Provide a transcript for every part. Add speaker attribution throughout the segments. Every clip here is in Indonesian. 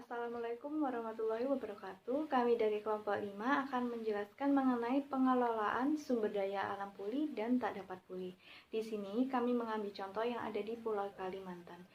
Speaker 1: Assalamualaikum warahmatullahi wabarakatuh. Kami dari kelompok 5 akan menjelaskan mengenai pengelolaan sumber daya alam pulih dan tak dapat pulih. Di sini kami mengambil contoh yang ada di Pulau Kalimantan.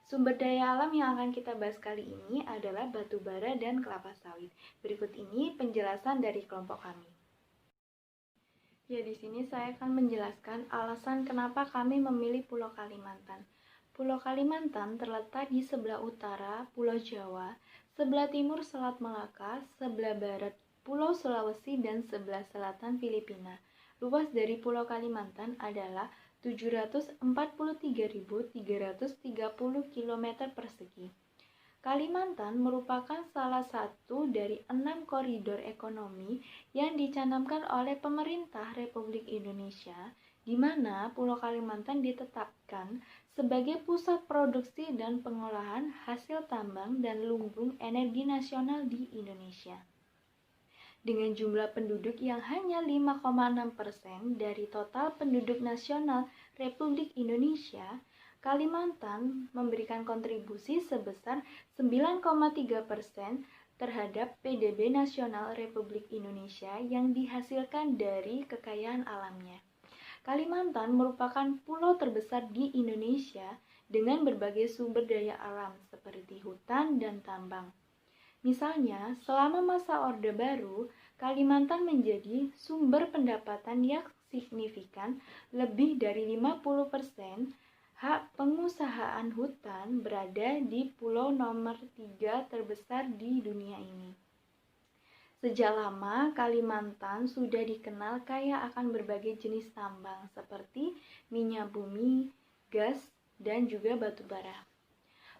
Speaker 1: Sumber daya alam yang akan kita bahas kali ini adalah batu bara dan kelapa sawit. Berikut ini penjelasan dari kelompok kami. Ya, di sini saya akan menjelaskan alasan kenapa kami memilih Pulau Kalimantan. Pulau Kalimantan terletak di sebelah utara Pulau Jawa, sebelah timur Selat Melaka, sebelah barat Pulau Sulawesi, dan sebelah selatan Filipina. Luas dari Pulau Kalimantan adalah 743.330 km persegi. Kalimantan merupakan salah satu dari 6 koridor ekonomi yang dicanangkan oleh pemerintah Republik Indonesia, di mana Pulau Kalimantan ditetapkan sebagai pusat produksi dan pengolahan hasil tambang dan lumbung energi nasional di Indonesia. Dengan jumlah penduduk yang hanya 5,6% dari total penduduk nasional Republik Indonesia, Kalimantan memberikan kontribusi sebesar 9,3% terhadap PDB nasional Republik Indonesia yang dihasilkan dari kekayaan alamnya. Kalimantan merupakan pulau terbesar di Indonesia dengan berbagai sumber daya alam seperti hutan dan tambang. Misalnya, selama masa Orde Baru, Kalimantan menjadi sumber pendapatan yang signifikan, lebih dari 50% hak pengusahaan hutan berada di pulau nomor 3 terbesar di dunia ini. Sejak lama, Kalimantan sudah dikenal kaya akan berbagai jenis tambang seperti minyak bumi, gas, dan juga batu bara.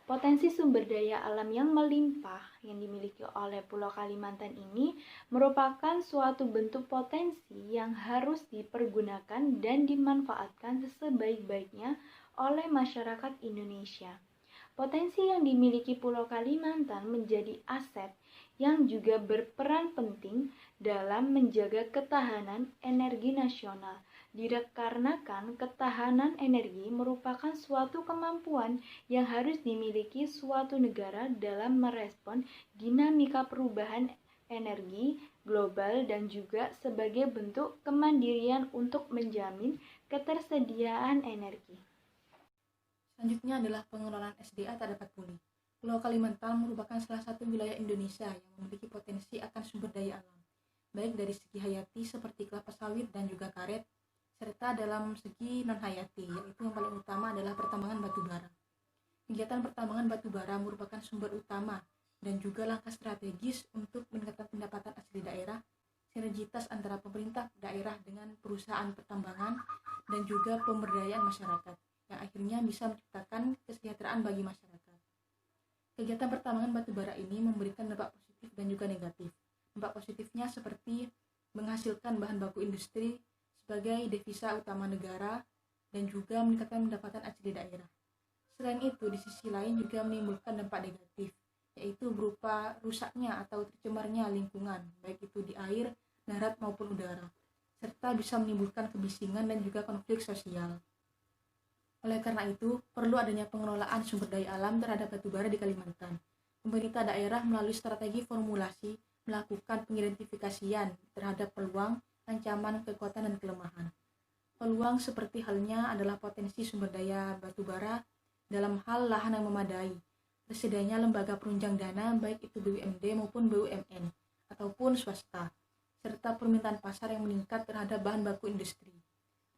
Speaker 1: Potensi sumber daya alam yang melimpah yang dimiliki oleh Pulau Kalimantan ini merupakan suatu bentuk potensi yang harus dipergunakan dan dimanfaatkan sebaik-baiknya oleh masyarakat Indonesia. Potensi yang dimiliki Pulau Kalimantan menjadi aset yang juga berperan penting dalam menjaga ketahanan energi nasional. Dikarenakan ketahanan energi merupakan suatu kemampuan yang harus dimiliki suatu negara dalam merespon dinamika perubahan energi global dan juga sebagai bentuk kemandirian untuk menjamin ketersediaan energi.
Speaker 2: Selanjutnya adalah pengelolaan SDA tak dapat pulih. Pulau Kalimantan merupakan salah satu wilayah Indonesia yang memiliki potensi akan sumber daya alam, baik dari segi hayati seperti kelapa sawit dan juga karet, serta dalam segi non-hayati, yaitu yang paling utama adalah pertambangan batu bara. Kegiatan pertambangan batu bara merupakan sumber utama dan juga langkah strategis untuk meningkatkan pendapatan asli daerah, sinergitas antara pemerintah daerah dengan perusahaan pertambangan, dan juga pemberdayaan masyarakat, yang akhirnya bisa menciptakan kesejahteraan bagi masyarakat. Kegiatan pertambangan batu bara ini memberikan dampak positif dan juga negatif. Dampak positifnya seperti menghasilkan bahan baku industri sebagai devisa utama negara dan juga meningkatkan pendapatan asli daerah. Selain itu, di sisi lain juga menimbulkan dampak negatif, yaitu berupa rusaknya atau tercemarnya lingkungan, baik itu di air, darat maupun udara, serta bisa menimbulkan kebisingan dan juga konflik sosial. Oleh karena itu, perlu adanya pengelolaan sumber daya alam terhadap batu bara di Kalimantan. Pemerintah daerah melalui strategi formulasi melakukan pengidentifikasian terhadap peluang, ancaman, kekuatan, dan kelemahan. Peluang seperti halnya adalah potensi sumber daya batu bara dalam hal lahan yang memadai, tersedianya lembaga penunjang dana baik itu BUMD maupun BUMN ataupun swasta, serta permintaan pasar yang meningkat terhadap bahan baku industri.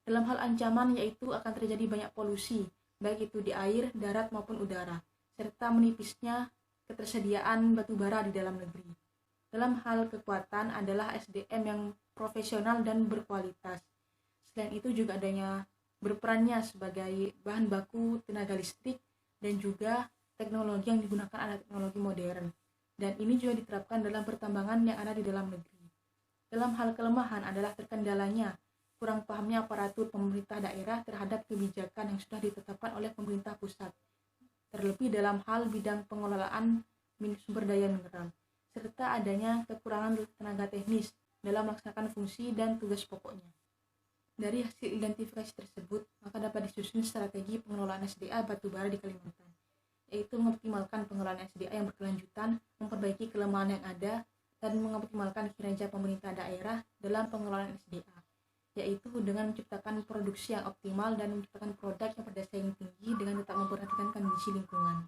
Speaker 2: Dalam hal ancaman yaitu akan terjadi banyak polusi, baik itu di air, darat maupun udara, serta menipisnya ketersediaan batu bara di dalam negeri. Dalam hal kekuatan adalah SDM yang profesional dan berkualitas. Selain itu juga adanya berperannya sebagai bahan baku tenaga listrik dan juga teknologi yang digunakan adalah teknologi modern. Dan ini juga diterapkan dalam pertambangan yang ada di dalam negeri. Dalam hal kelemahan adalah terkendalanya kurang pahamnya aparatur pemerintah daerah terhadap kebijakan yang sudah ditetapkan oleh pemerintah pusat, terlebih dalam hal bidang pengelolaan sumber daya mineral, serta adanya kekurangan tenaga teknis dalam melaksanakan fungsi dan tugas pokoknya. Dari hasil identifikasi tersebut, maka dapat disusun strategi pengelolaan SDA batubara di Kalimantan. yaitu mengoptimalkan pengelolaan SDA yang berkelanjutan, memperbaiki kelemahan yang ada, dan mengoptimalkan kinerja pemerintah daerah dalam pengelolaan SDA, yaitu dengan menciptakan produksi yang optimal dan menciptakan produk yang berdaya saing tinggi dengan tetap memperhatikan kondisi lingkungan.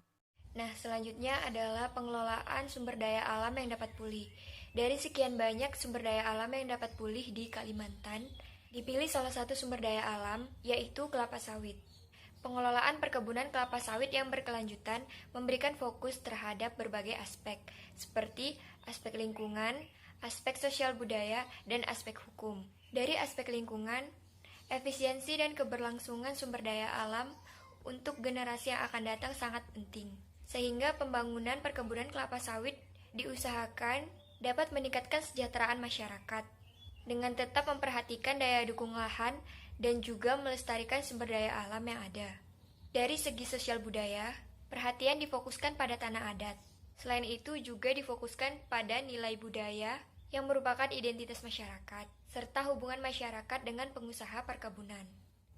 Speaker 3: Nah, selanjutnya adalah pengelolaan sumber daya alam yang dapat pulih. Dari sekian banyak sumber daya alam yang dapat pulih di Kalimantan, dipilih salah satu sumber daya alam, yaitu kelapa sawit. Pengelolaan perkebunan kelapa sawit yang berkelanjutan memberikan fokus terhadap berbagai aspek, seperti aspek lingkungan, aspek sosial budaya, dan aspek hukum. Dari aspek lingkungan, efisiensi dan keberlangsungan sumber daya alam untuk generasi yang akan datang sangat penting, sehingga pembangunan perkebunan kelapa sawit diusahakan dapat meningkatkan kesejahteraan masyarakat, dengan tetap memperhatikan daya dukung lahan dan juga melestarikan sumber daya alam yang ada. Dari segi sosial budaya, perhatian difokuskan pada tanah adat. Selain itu juga difokuskan pada nilai budaya yang merupakan identitas masyarakat, serta hubungan masyarakat dengan pengusaha perkebunan.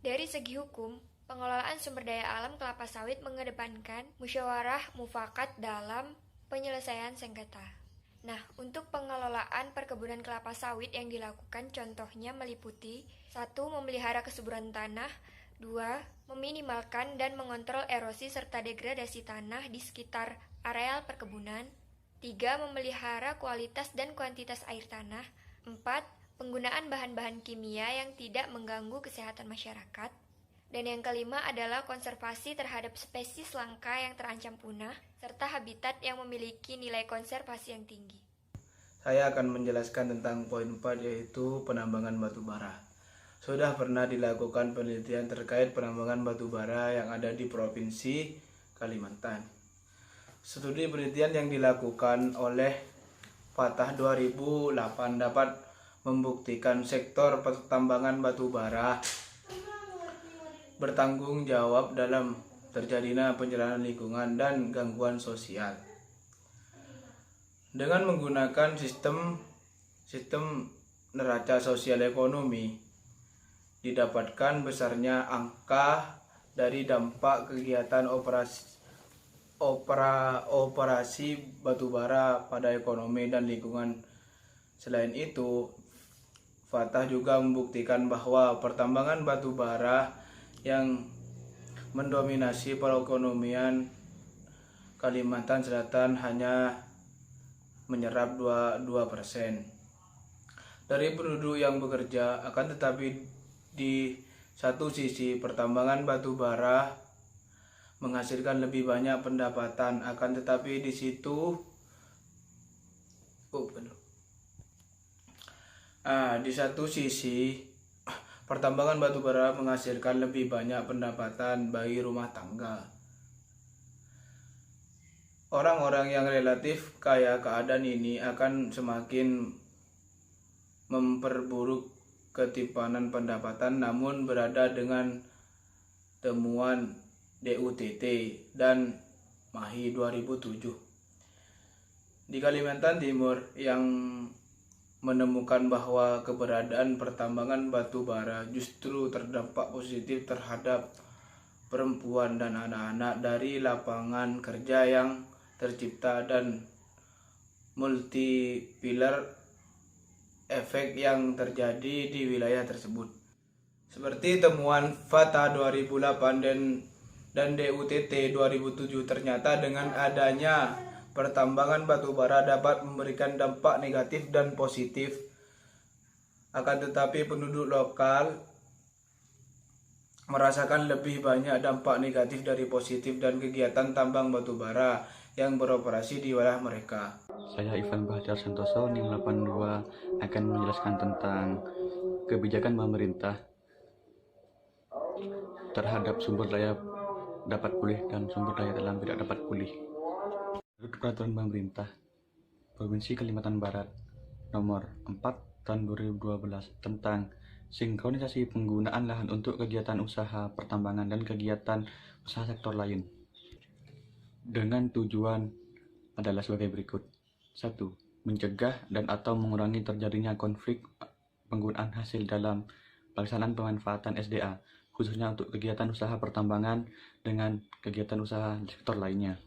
Speaker 3: Dari segi hukum, pengelolaan sumber daya alam kelapa sawit mengedepankan musyawarah mufakat dalam penyelesaian sengketa. Nah, untuk pengelolaan perkebunan kelapa sawit yang dilakukan contohnya meliputi 1. Memelihara kesuburan tanah, 2. Meminimalkan dan mengontrol erosi serta degradasi tanah di sekitar areal perkebunan, 3. Memelihara kualitas dan kuantitas air tanah, 4. Penggunaan bahan-bahan kimia yang tidak mengganggu kesehatan masyarakat, dan yang kelima adalah konservasi terhadap spesies langka yang terancam punah, serta habitat yang memiliki nilai konservasi yang tinggi.
Speaker 4: Saya akan menjelaskan tentang poin 4, yaitu penambangan batu bara. Sudah pernah dilakukan penelitian terkait penambangan batu bara yang ada di Provinsi Kalimantan. Studi penelitian yang dilakukan oleh Fatah 2008 dapat membuktikan sektor pertambangan batu bara bertanggung jawab dalam terjadinya pencemaran lingkungan dan gangguan sosial. Dengan menggunakan sistem neraca sosial ekonomi, didapatkan besarnya angka dari dampak kegiatan operasi batubara pada ekonomi dan lingkungan. Selain itu, Fatah juga membuktikan bahwa pertambangan batubara yang mendominasi perekonomian Kalimantan Selatan hanya menyerap 2% dari penduduk yang bekerja. Akan tetapi di satu sisi pertambangan batu bara menghasilkan lebih banyak pendapatan, akan tetapi di satu sisi pertambangan batu bara menghasilkan lebih banyak pendapatan bagi rumah tangga. Orang-orang yang relatif kaya keadaan ini akan semakin memperburuk ketimpanan pendapatan, namun berada dengan temuan DUTT dan MAHI 2007 di Kalimantan Timur yang menemukan bahwa keberadaan pertambangan batu bara justru terdampak positif terhadap perempuan dan anak-anak dari lapangan kerja yang tercipta dan multiplier efek yang terjadi di wilayah tersebut. Seperti temuan Fatah 2008 dan DUTT 2007, ternyata dengan adanya pertambangan batu bara dapat memberikan dampak negatif dan positif. Akan tetapi penduduk lokal merasakan lebih banyak dampak negatif dari positif dan kegiatan tambang batu bara yang beroperasi di wilayah mereka.
Speaker 5: Saya Ivan Bahtiar Santoso, NIM 82, akan menjelaskan tentang kebijakan pemerintah terhadap sumber daya dapat pulih dan sumber daya alam tidak dapat pulih. Menurut Peraturan Pemerintah Provinsi Kalimantan Barat Nomor 4 Tahun 2012 tentang sinkronisasi penggunaan lahan untuk kegiatan usaha pertambangan dan kegiatan usaha sektor lain, dengan tujuan adalah sebagai berikut. 1. Mencegah dan atau mengurangi terjadinya konflik penggunaan hasil dalam pelaksanaan pemanfaatan SDA. khususnya untuk kegiatan usaha pertambangan dengan kegiatan usaha di sektor lainnya.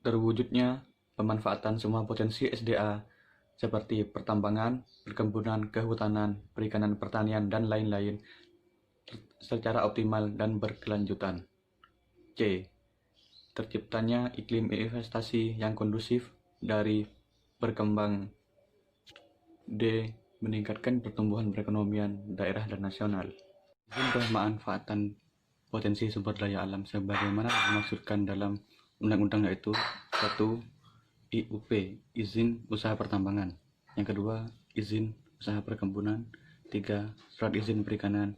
Speaker 5: Terwujudnya pemanfaatan semua potensi SDA seperti pertambangan, perkebunan, kehutanan, perikanan, pertanian, dan lain-lain secara optimal dan berkelanjutan. C. Terciptanya iklim investasi yang kondusif dari berkembang. D. Meningkatkan pertumbuhan perekonomian daerah dan nasional. Izin pemanfaatan potensi sumber daya alam sebagaimana dimaksudkan dalam undang-undang yaitu 1. IUP, izin usaha pertambangan. Yang kedua, izin usaha perkebunan. 3. Surat izin perikanan.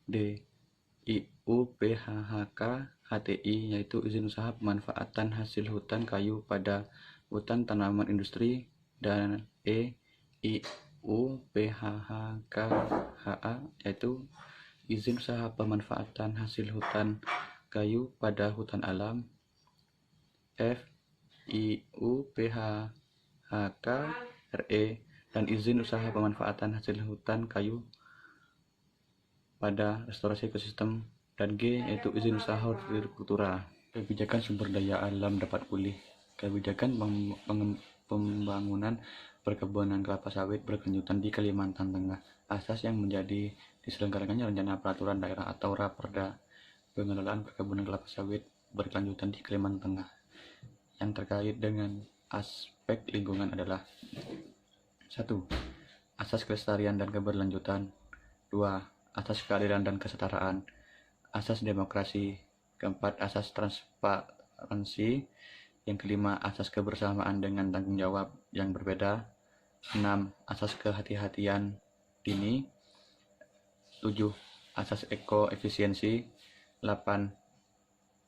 Speaker 5: D. IUPHHK HTI, yaitu izin usaha pemanfaatan hasil hutan kayu pada hutan tanaman industri. Dan E. IUPHHK HA, yaitu izin usaha pemanfaatan hasil hutan kayu pada hutan alam. F. IUPHHK RE, dan izin usaha pemanfaatan hasil hutan kayu pada restorasi ekosistem. Dan G, yaitu izin usaha hortikultura. Kebijakan sumber daya alam dapat pulih. Kebijakan pembangunan perkebunan kelapa sawit berkelanjutan di Kalimantan Tengah. Asas yang menjadi diselenggarakannya rencana peraturan daerah atau Raperda pengelolaan perkebunan kelapa sawit berkelanjutan di Kalimantan Tengah. Yang terkait dengan aspek lingkungan adalah 1. Asas kelestarian dan keberlanjutan. 2. Asas keadilan dan kesetaraan. Asas demokrasi. Keempat, asas transparansi. Yang kelima, asas kebersamaan dengan tanggung jawab yang berbeda. 6. Asas kehati-hatian dini. 7. Asas ekoefisiensi. 8.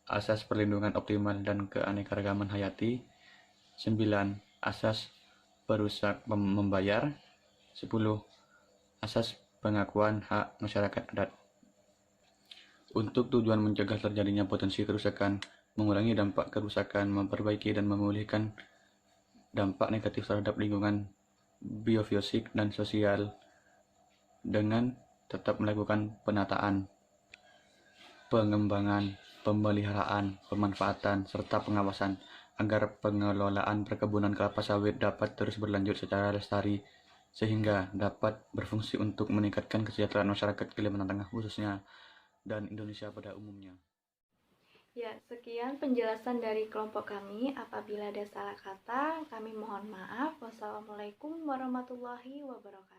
Speaker 5: Asas perlindungan optimal dan keanekaragaman hayati. 9. Asas perusak membayar. 10. Asas pengakuan hak masyarakat adat. Untuk tujuan mencegah terjadinya potensi kerusakan, mengurangi dampak kerusakan, memperbaiki dan memulihkan dampak negatif terhadap lingkungan biofisik dan sosial dengan tetap melakukan penataan, pengembangan, pemeliharaan, pemanfaatan, serta pengawasan agar pengelolaan perkebunan kelapa sawit dapat terus berlanjut secara lestari sehingga dapat berfungsi untuk meningkatkan kesejahteraan masyarakat Kalimantan Tengah khususnya dan Indonesia pada umumnya.
Speaker 1: Ya, sekian penjelasan dari kelompok kami. Apabila ada salah kata, kami mohon maaf. Wassalamualaikum warahmatullahi wabarakatuh.